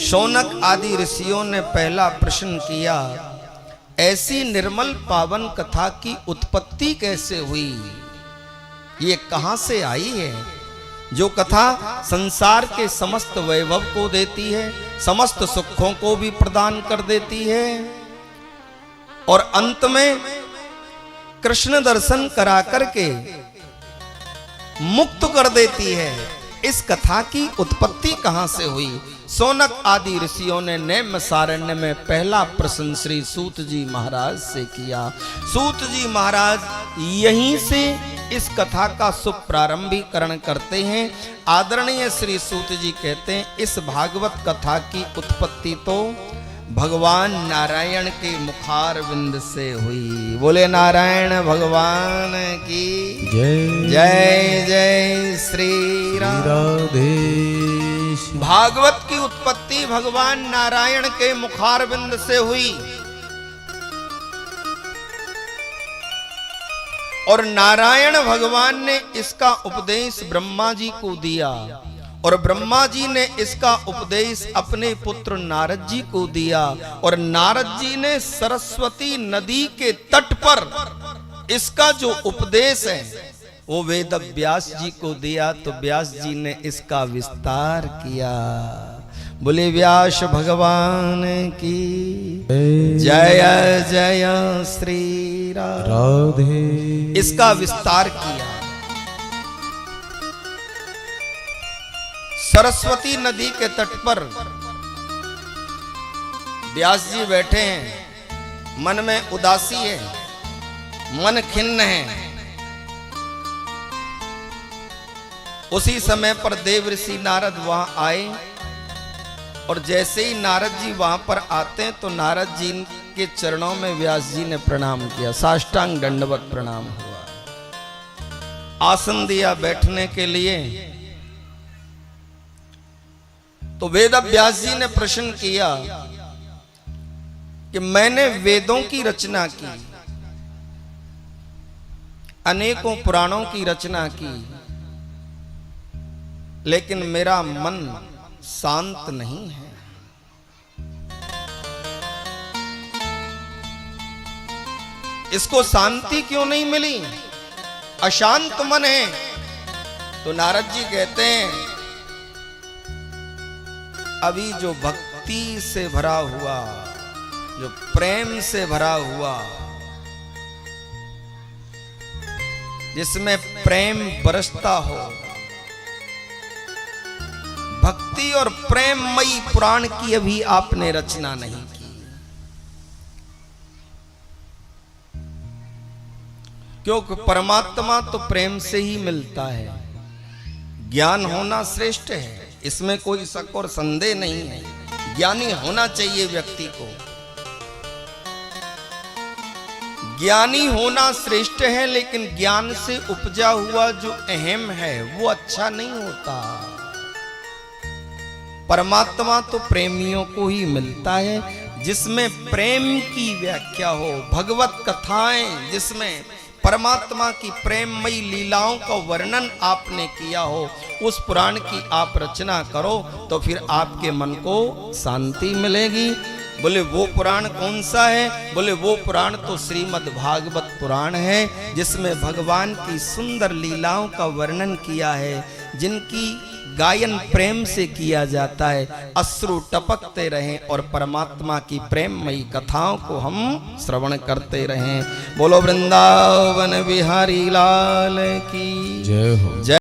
शौनक आदि ऋषियों ने पहला प्रश्न किया, ऐसी निर्मल पावन कथा की उत्पत्ति कैसे हुई, ये कहां से आई है, जो कथा संसार के समस्त वैभव को देती है, समस्त सुखों को भी प्रदान कर देती है और अंत में कृष्ण दर्शन करा करके मुक्त कर देती है। इस कथा की उत्पत्ति कहां से हुई? शौनक आदि ऋषियों ने नैमिषारण्य में पहला प्रश्न श्री सूत जी महाराज से किया। सूत जी महाराज यहीं से इस कथा का शुभ प्रारंभीकरण करते हैं। आदरणीय श्री सूत जी कहते हैं, इस भागवत कथा की उत्पत्ति तो भगवान नारायण के मुखार बिंद से हुई। बोले नारायण भगवान की जय जय जय श्री राम। राधेश। भागवत की उत्पत्ति भगवान नारायण के मुखार बिंद से हुई और नारायण भगवान ने इसका उपदेश ब्रह्मा जी को दिया और ब्रह्मा जी ने इसका उपदेश अपने पुत्र नारद जी को दिया और नारद जी ने सरस्वती नदी के तट पर इसका जो उपदेश है वो वेद व्यास जी को दिया, तो व्यास जी ने इसका विस्तार किया। बोले व्यास भगवान की जय जय श्री राधे। इसका विस्तार किया। सरस्वती नदी के तट पर व्यास जी बैठे हैं, मन में उदासी है, मन खिन्न है। उसी समय पर देव ऋषि नारद वहां आए और जैसे ही नारद जी वहां पर आते हैं तो नारद जी के चरणों में व्यास जी ने प्रणाम किया, साष्टांग दंडवत प्रणाम हुआ। आसन दिया बैठने के लिए तो वेद व्यास जी ने प्रश्न किया कि मैंने वेदों की रचना की, अनेकों पुराणों की रचना की, लेकिन मेरा मन शांत नहीं है। इसको शांति क्यों नहीं मिली? अशांत मन है। तो नारद जी कहते हैं, अभी जो भक्ति से भरा हुआ, जो प्रेम से भरा हुआ, जिसमें प्रेम बरसता हो, भक्ति और प्रेममयी पुराण की अभी आपने रचना नहीं की। क्योंकि परमात्मा तो प्रेम से ही मिलता है। ज्ञान होना श्रेष्ठ है, इसमें कोई शक और संदेह नहीं है। ज्ञानी होना चाहिए व्यक्ति को, ज्ञानी होना श्रेष्ठ है, लेकिन ज्ञान से उपजा हुआ जो अहम है वो अच्छा नहीं होता। परमात्मा तो प्रेमियों को ही मिलता है, जिसमें प्रेम की व्याख्या हो, भगवत कथाएं जिसमें परमात्मा की प्रेममयी लीलाओं का वर्णन आपने किया हो, उस पुराण की आप रचना करो तो फिर आपके मन को शांति मिलेगी। बोले वो पुराण कौन सा है? बोले वो पुराण तो श्रीमद् भागवत पुराण है, जिसमें भगवान की सुंदर लीलाओं का वर्णन किया है, जिनकी गायन प्रेम से किया जाता है। अश्रु टपकते रहें और परमात्मा की प्रेममयी कथाओं को हम श्रवण करते रहें। बोलो वृंदावन बिहारी लाल की जय हो। जय।